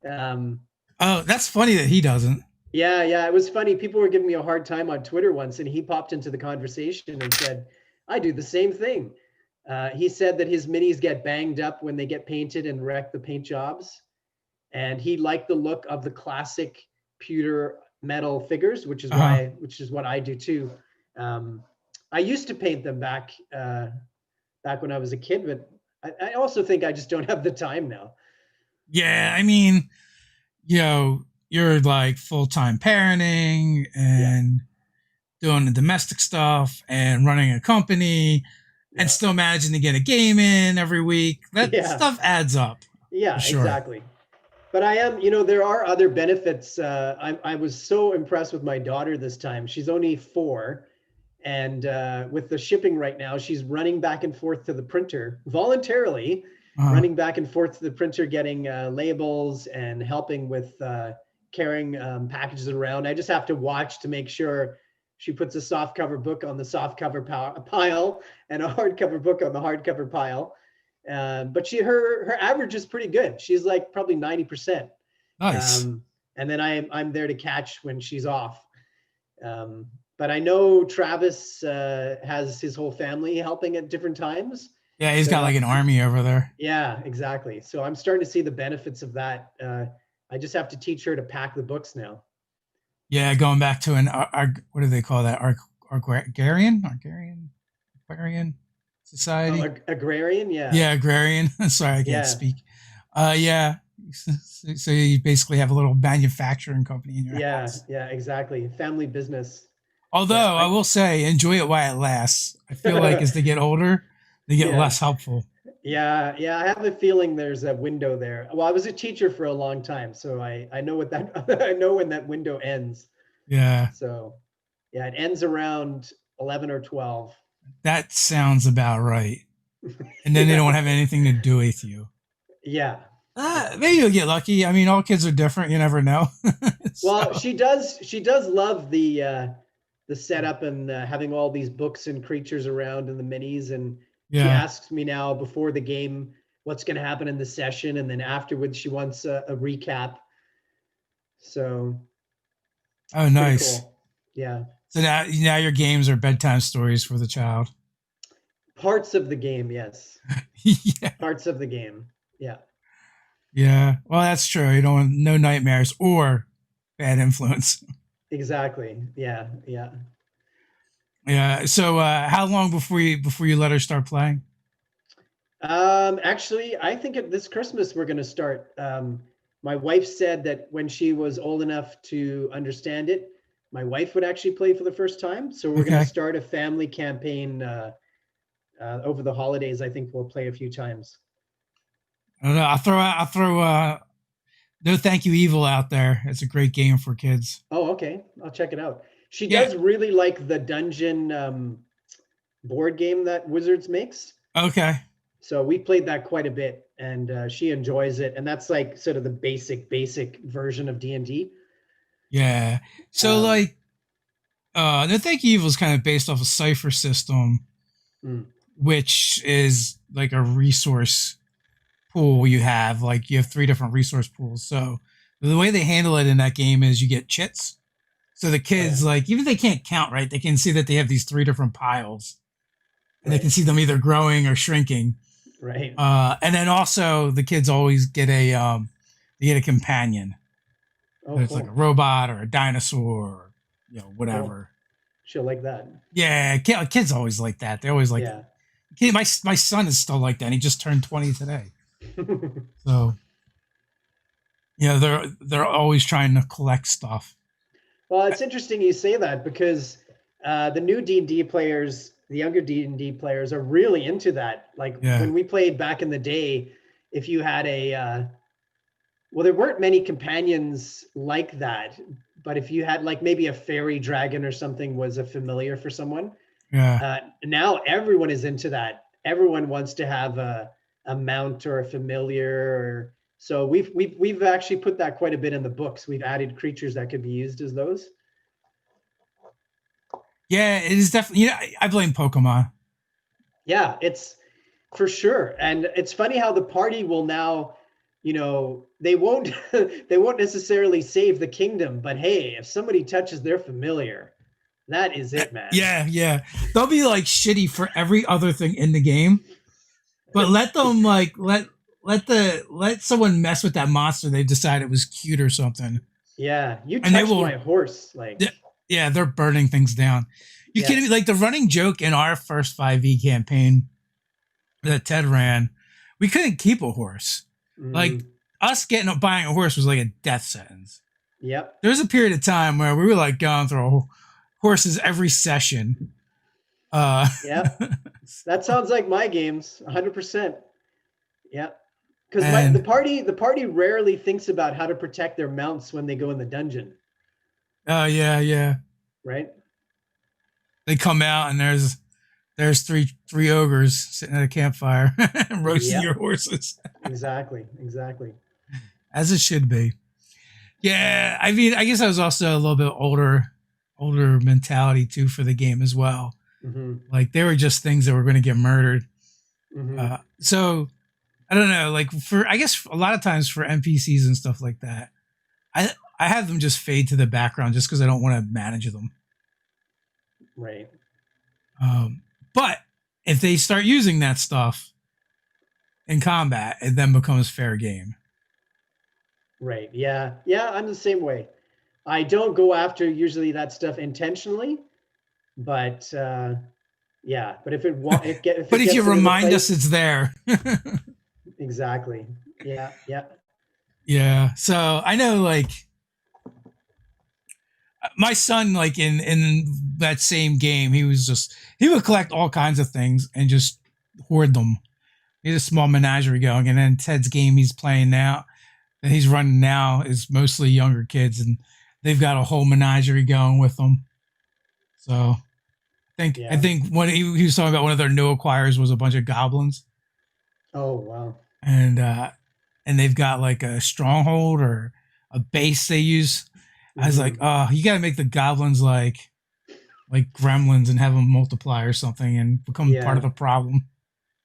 Um, Oh, that's funny that he doesn't. yeah, it was funny. People were giving me a hard time on Twitter once, and he popped into the conversation and said, "I do the same thing." He said that his minis get banged up when they get painted and wreck the paint jobs, and he liked the look of the classic pewter metal figures, which is Uh-huh. what I do too. Um, I used to paint them back when I was a kid, but I also think I just don't have the time now. Yeah, I mean, you're like full time parenting Yeah, and doing the domestic stuff and running a company and yeah, still managing to get a game in every week. That yeah, stuff adds up for yeah, sure. exactly. But I am, there are other benefits. I was so impressed with my daughter this time. She's only 4. And with the shipping right now, she's running back and forth to the printer voluntarily, Uh, running back and forth to the printer, getting labels and helping with carrying packages around. I just have to watch to make sure she puts a softcover book on the softcover pile and a hardcover book on the hardcover pile. But her average is pretty good. She's like probably 90%. nice. Um, and then I'm there to catch when she's off. Um, but I know Travis has his whole family helping at different times. Yeah, he's So got like an army over there. yeah, exactly. So I'm starting to see the benefits of that. I just have to teach her to pack the books now. Yeah, going back to what do they call that? Agrarian Oh, society. agrarian, yeah, Yeah, agrarian. Sorry, I can't yeah, speak. Yeah. So you basically have a little manufacturing company in your yeah, house. yeah, exactly. Family business. Yeah, Although I will say, enjoy it while it lasts. I feel like as they get older, they get yeah, less helpful. Yeah, I have a feeling there's a window there. Well, I was a teacher for a long time, so I know what that I know when that window ends. Yeah, So yeah, it ends around 11 or 12. that sounds about right. And then they Yeah. don't have anything to do with you. Yeah. Yeah. Maybe you'll get lucky. I mean, all kids are different. You never know. Well, So, she does love the setup and having all these books and creatures around in the minis, and she yeah. asks me now before the game what's going to happen in the session, and then afterwards she wants a recap. So Oh, it's pretty nice. cool. Yeah. So now your games are bedtime stories for the child. Parts of the game, yes. Yeah. Parts of the game. Yeah. Yeah. Well, that's true. You don't want no nightmares or bad influence. Exactly. Yeah. Yeah. Yeah. So, how long before you let her start playing? Actually, I think this Christmas we're going to start. My wife said that when she was old enough to understand it, my wife would actually play for the first time. So we're going to Okay. start a family campaign over the holidays. I think we'll play a few times. I don't know. I'll throw No Thank You Evil out there. It's a great game for kids. Oh, okay. I'll check it out. She Yeah. does really like the dungeon board game that Wizards makes. Okay. So we played that quite a bit, and she enjoys it. And that's like sort of the basic version of D&D. Yeah. So Um, like, No Thank You Evil is kind of based off a cipher system, mm, which is like a resource pool you have. Like you have three different resource pools. So the way they handle it in that game is you get chits. So the oh yeah, kids, like, even if they can't count, right, they can see that they have these three different piles, and they can right, see them either growing or shrinking. right. And then also the kids always get they get a companion. Oh, It's like a cool, robot or a dinosaur, or, cool. whatever. She'll like that. Yeah, kids always like that. They always like. Yeah. My son is still like that. And he just turned 20 today. So they're always trying to collect stuff. Well, it's interesting you say that because the new D&D players, the younger D&D players, are really into that. Like Yeah, when we played back in the day, if you had well, there weren't many companions like that, but if you had like maybe a fairy dragon or something was a familiar for someone. yeah, Now everyone is into that. Everyone wants to have a mount or a familiar. So we've actually put that quite a bit in the books. We've added creatures that could be used as those. yeah. It is definitely. I blame Pokemon. Yeah, it's for sure. And it's funny how the party will now, they won't they won't necessarily save the kingdom, but hey, if somebody touches their familiar, that is it, man. Yeah, yeah. They'll be like shitty for every other thing in the game, but let them like let someone mess with that monster they decide it was cute or something, Yeah, you and they touched will. my horse, like, Yeah, they're burning things down. You kidding me? yes. Like the running joke in our first 5e campaign that Ted ran, we couldn't keep a horse. Like Mm, us buying a horse was like a death sentence. yep. There was a period of time where we were like going through horses every session. Yep. That sounds like my games, 100%. Yeah. Because my and the party rarely thinks about how to protect their mounts when they go in the dungeon, yeah, yeah, right? they come out and there's three ogres sitting at a campfire roasting your Yep. horses, Exactly. Exactly. as it should be. Yeah, I mean, I guess I was also a little bit older mentality too for the game as well. Hmm. Like they were just things that were going to get murdered. Hmm. So I don't know. Like I guess a lot of times for NPCs and stuff like that, I have them just fade to the background just because I don't want to manage them. Right. But if they start using that stuff in combat, it then becomes fair game. Right. Yeah. Yeah. I'm the same way. I don't go after usually that stuff intentionally, but yeah. But if But it if you gets into the remind us place, it's there. exactly. Yeah. Yeah. Yeah. So I know like my son, like in that same game, he would collect all kinds of things and just hoard them. he has a small menagerie going, and then Ted's game he's playing now, that he's running now, is mostly younger kids, and they've got a whole menagerie going with them. So I Yeah. think when he was talking about one of their new acquires was a bunch of goblins, Oh, wow. and they've got like a stronghold or a base they use. I was like, Mhm. oh, you got to make the goblins like gremlins and have them multiply or something and become part of Yeah. the problem.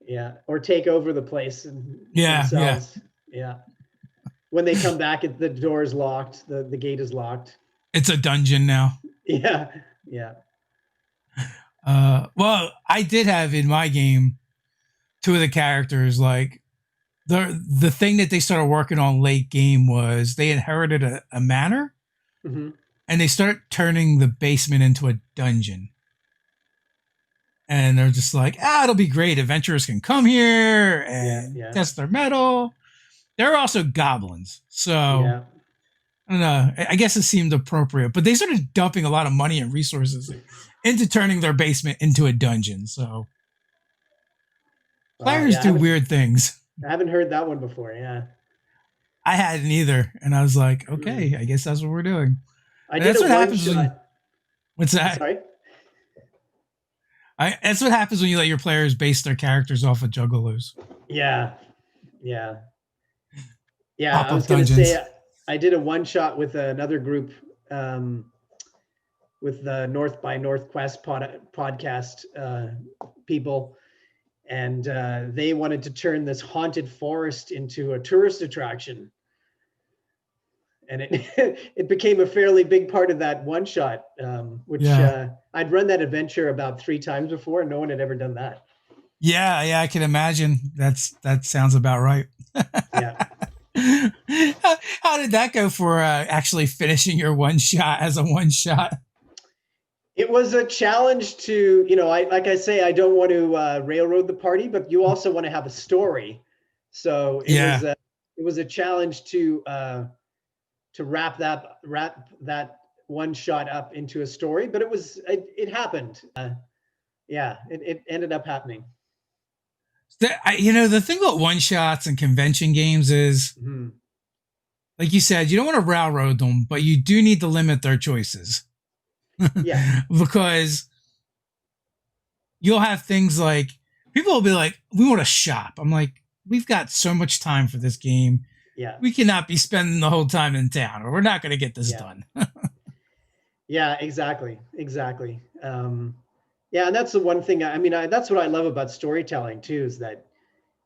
Yeah. Or take over the place Yeah, yeah. themselves. Yeah. When they come back, the door is locked. The gate is locked. It's a dungeon now. Yeah. Yeah. Well, I did have in my game two of the characters like the thing that they started working on late game was they inherited a manor Hmm. and they start turning the basement into a dungeon. And they're just like, it'll be great. Adventurers can come here Yeah. and Yeah. test their metal. There are also goblins. So Yeah. I don't know. I guess it seemed appropriate, but they started dumping a lot of money and resources into turning their basement into a dungeon. So Wow. players Yeah. do weird things. I haven't heard that one before. Yeah. I hadn't either. And I was like, Mm. okay, I guess that's what we're doing. I And did that's a what one happens when, shot. what's that? Sorry. That's what happens when you let your players base their characters off of juggalos. Yeah. Yeah. Yeah. I Pop was up going to dungeons. say I did a one shot with another group with the North by Northwest podcast people. And they wanted to turn this haunted forest into a tourist attraction. And it it became a fairly big part of that one shot, which Yeah. I'd run that adventure about 3 times before, and no one had ever done that. Yeah, I can imagine. That sounds about right. Yeah. How did that go for actually finishing your one shot as a one shot? It was a challenge to, like I say, I don't want to railroad the party, but you also want to have a story. So Yeah. it was a challenge to wrap that one shot up into a story, but it happened. Yeah, it ended up happening. The thing about one shots and convention games is, Mhm. like you said, you don't want to railroad them, but you do need to limit their choices. Yeah. Because you'll have things like people will be like, we want to shop. I'm like, we've got so much time for this game. Yeah. We cannot be spending the whole time in town or we're not going to get this Yeah. done. Yeah, exactly. Exactly. Yeah, and that's the one thing. I mean, that's what I love about storytelling too, is that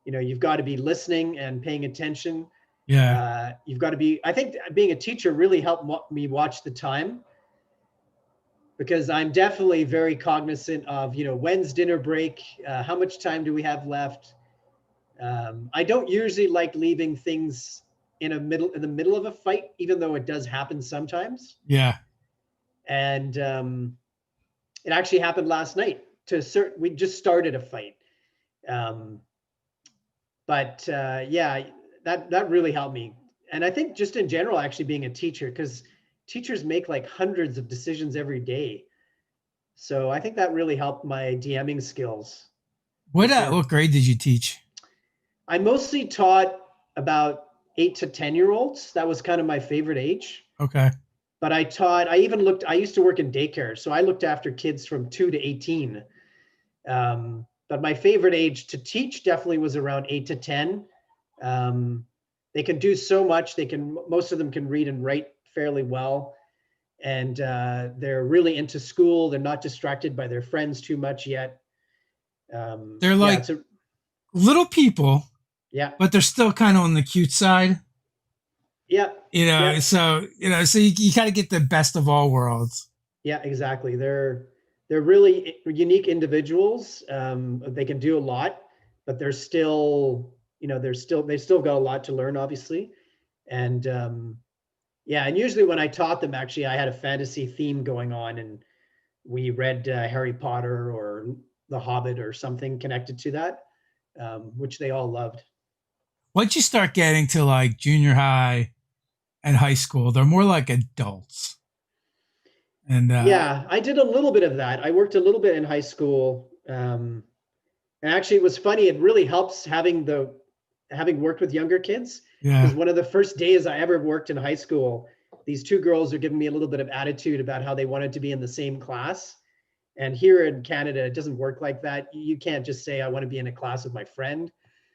you've got to be listening and paying attention. Yeah. You've got to be. I think being a teacher really helped me watch the time, because I'm definitely very cognizant of when's dinner break, how much time do we have left. I don't usually like leaving things in the middle of a fight, even though it does happen sometimes. Yeah. And it actually happened last night. We just started a fight, but yeah, that really helped me. And I think just in general, actually being a teacher, because teachers make like hundreds of decisions every day. So I think that really helped my DMing skills for sure. What grade did you teach? I mostly taught about 8 to 10-year-olds. That was kind of my favorite age. Okay. But I used to work in daycare, so I looked after kids from 2 to 18. But my favorite age to teach definitely was around 8 to 10. They can do so much. Most of them can read and write fairly well. And they're really into school. They're not distracted by their friends too much yet. They're like little people, yeah, but they're still kind of on the cute side. Yeah. Yeah. So you kind of get the best of all worlds. Yeah, exactly. They're really unique individuals. They can do a lot, but they're still, they still got a lot to learn, obviously. And yeah, and usually when I taught them, actually, I had a fantasy theme going on, and we read Harry Potter or The Hobbit or something connected to that, which they all loved. Once you start getting to like junior high and high school, they're more like adults. And yeah, I did a little bit of that. I worked a little bit in high school, and And actually, it was funny. It really helps having worked with younger kids, Yeah. because one of the first days I ever worked in high school, these two girls are giving me a little bit of attitude about how they wanted to be in the same class. And here in Canada, it doesn't work like that. You can't just say, I want to be in a class with my friend.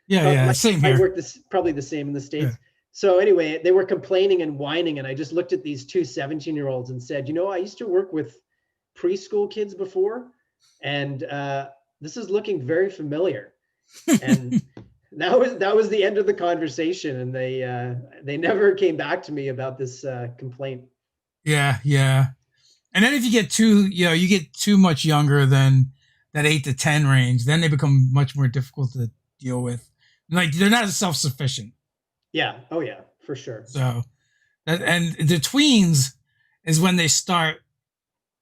Yeah. Yeah. Same I here. work this probably the same in the Yeah. States. So anyway, they were complaining and whining. And I just looked at these two 17-year-olds and said, I used to work with preschool kids before. And this is looking very familiar. And that was the end of the conversation. And they never came back to me about this complaint. Yeah. Yeah. And then if you get you get too much younger than that 8 to 10 range, then they become much more difficult to deal with. Like they're not as self-sufficient. Yeah. Oh yeah, for sure. So, and the tweens is when they start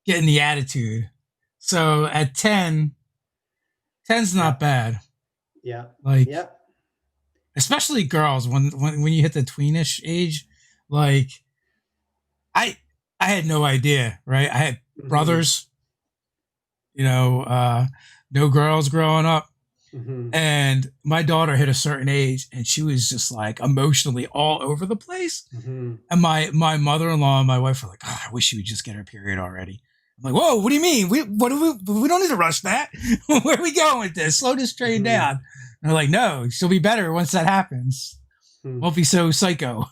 getting the attitude. So at 10's not bad. Yeah. Like, yeah. especially girls when you hit the tweenish age, like I had no idea, right? I had brothers, no girls growing up. Mm-hmm. And my daughter hit a certain age and she was just like emotionally all over the place. Mm-hmm. And my mother-in-law and my wife were like, oh, I wish she would just get her period already. I'm like, whoa, what do you mean? We don't need to rush that. Where are we going with this? Slow this train down. And they're like, no, she'll be better once that happens. Won't be so psycho.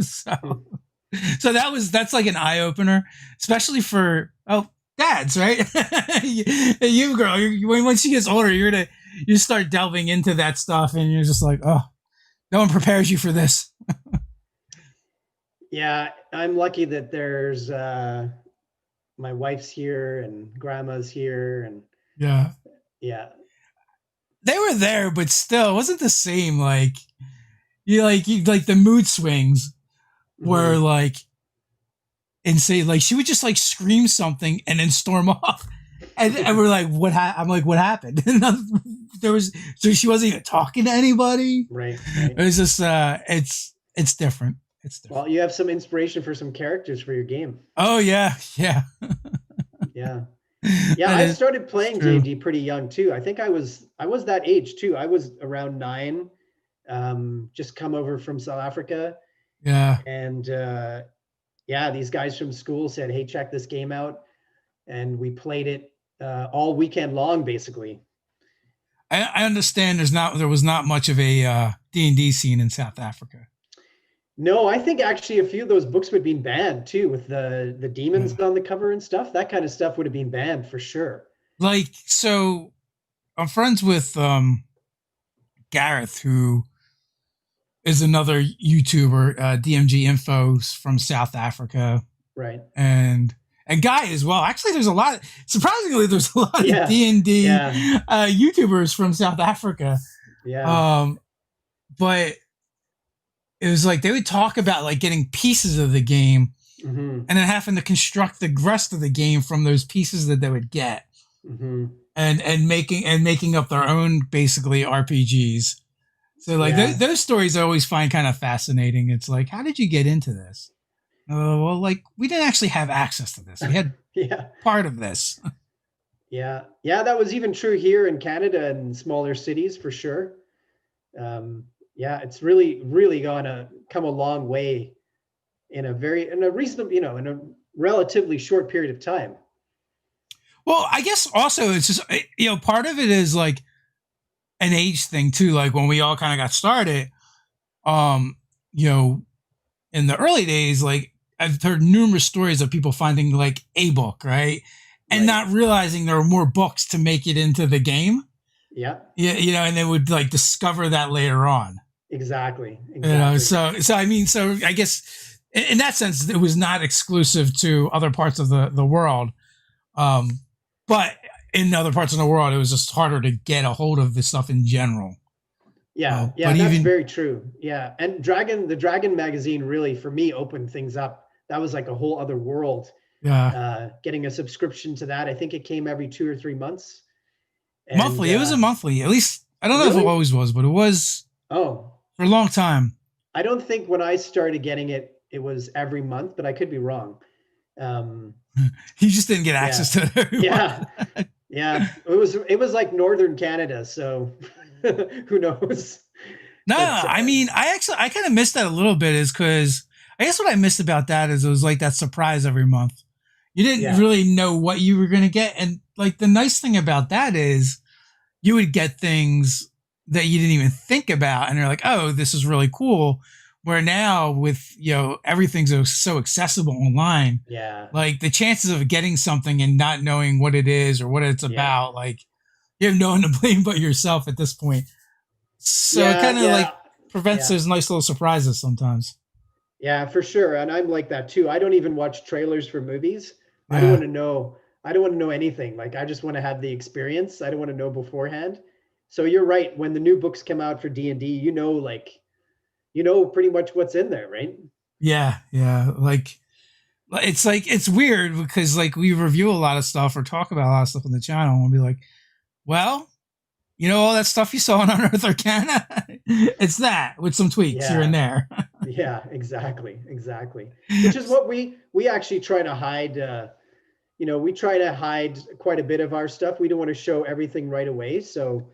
So that's like an eye opener, especially for dads, right? you girl, once she gets older, you start delving into that stuff, and you're just like, oh, no one prepares you for this. Yeah, I'm lucky that there's my wife's here and grandma's here, and yeah, they were there, but still, it wasn't the same. Like you like the mood swings were like insane. Like she would just like scream something and then storm off. And we're like, I'm like, what happened? So she wasn't even talking to anybody. Right. It was just, it's different. It's different. Well, you have some inspiration for some characters for your game. Oh yeah. Yeah. Yeah. I started playing D&D pretty young too. I think I was that age too. I was around 9, just come over from South Africa. Yeah. And these guys from school said, hey, check this game out. And we played it all weekend long, basically. I understand there was not much of a D&D scene in South Africa. No, I think actually a few of those books would have been banned too, with the demons on the cover and stuff. That kind of stuff would have been banned for sure. Like, so I'm friends with Gareth, who is another YouTuber, DMG Info from South Africa. Right. And Guy as well. Actually, surprisingly, there's a lot of D&D YouTubers from South Africa. Yeah. But it was like they would talk about like getting pieces of the game and then having to construct the rest of the game from those pieces that they would get, and making up their own basically RPGs. So like those stories I always find kind of fascinating. It's like, how did you get into this? Well, like we didn't actually have access to this. We had part of this. Yeah, that was even true here in Canada and smaller cities for sure. It's really, really gonna come a long way in a reasonable, in a relatively short period of time. Well, I guess also it's just, part of it is like an age thing too. Like when we all kind of got started, in the early days, like I've heard numerous stories of people finding like a book, right? And not realizing there were more books to make it into the game. Yeah. Yeah, and they would like discover that later on. Exactly. So I guess in that sense, it was not exclusive to other parts of the world. But in other parts of the world, it was just harder to get a hold of this stuff in general. Yeah, that's very true. Yeah, and the Dragon magazine really, for me, opened things up. That was like a whole other world. Yeah. Getting a subscription to that, I think it came every 2 or 3 months. And, monthly. It was a monthly. At least I don't know if it always was, but it was. Oh. For a long time. I don't think when I started getting it, it was every month, but I could be wrong. You just didn't get access to it. Yeah, it was like northern Canada, so who knows? No, But I mean, I kind of missed that a little bit, is because I guess what I missed about that is it was like that surprise every month. You didn't yeah, really know what you were going to get. And like the nice thing about that is you would get things that you didn't even think about. And you're like, oh, this is really cool. Where now with, everything's so accessible online, yeah, like the chances of getting something and not knowing what it is or what it's yeah, about, like you have no one to blame but yourself at this point. So it yeah, kind of like yeah, prevents yeah, those nice little surprises sometimes. yeah, for sure. And I'm like that too. I don't even watch trailers for movies. I don't want Yeah. to know. I don't want to know anything. Like I just want to have the experience. I don't want to know beforehand. So you're right. When the new books come out for D&D, pretty much what's in there, right? Yeah. Yeah. Like it's weird because like we review a lot of stuff or talk about a lot of stuff on the channel and we'll be like, well, all that stuff you saw on Unearth Arcana, it's that with some tweaks here and Yeah, there. yeah, exactly, exactly. Which is what we actually try to hide. We try to hide quite a bit of our stuff. We don't want to show everything right away. So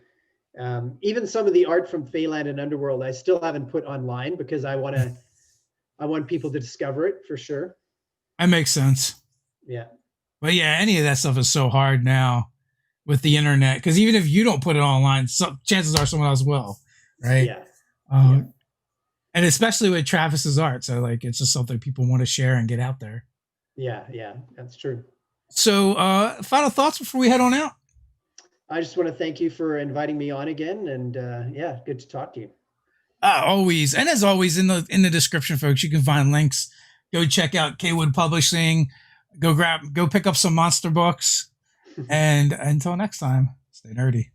even some of the art from Phaland and Underworld, I still haven't put online because I want people to discover it for sure. That makes sense. Yeah, But yeah, any of that stuff is so hard now with the internet because even if you don't put it online, chances are someone else will, right? yeah, yeah, Um, and especially with Travis's art, so like it's just something people want to share and get out there. yeah, yeah. That's true. So, final thoughts before we head on out? I just want to thank you for inviting me on again, and yeah, good to talk to you. Always, and as always, in the description, folks, you can find links. Go check out Cawood Publishing. Go pick up some monster books. And until next time, stay nerdy.